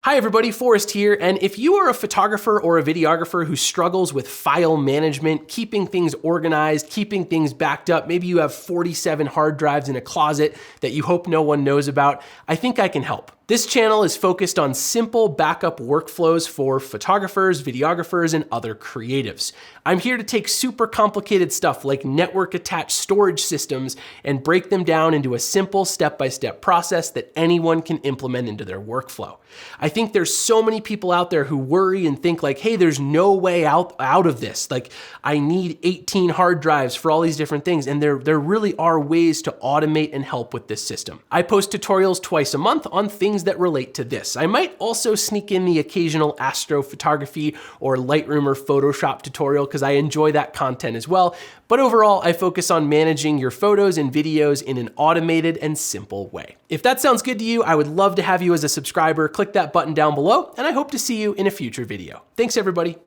Hi everybody, Forrest here, and if you are a photographer or a videographer who struggles with file management, keeping things organized, keeping things backed up, maybe you have 47 hard drives in a closet that you hope no one knows about, I think I can help. This channel is focused on simple backup workflows for photographers, videographers, and other creatives. I'm here to take super complicated stuff like network attached storage systems and break them down into a simple step-by-step process that anyone can implement into their workflow. I think there's so many people out there who worry and think like, hey, there's no way out of this. Like, I need 18 hard drives for all these different things. And there really are ways to automate and help with this system. I post tutorials twice a month on things that relate to this. I might also sneak in the occasional astrophotography or Lightroom or Photoshop tutorial because I enjoy that content as well. But overall, I focus on managing your photos and videos in an automated and simple way. If that sounds good to you, I would love to have you as a subscriber. Click that button down below, and I hope to see you in a future video. Thanks, everybody.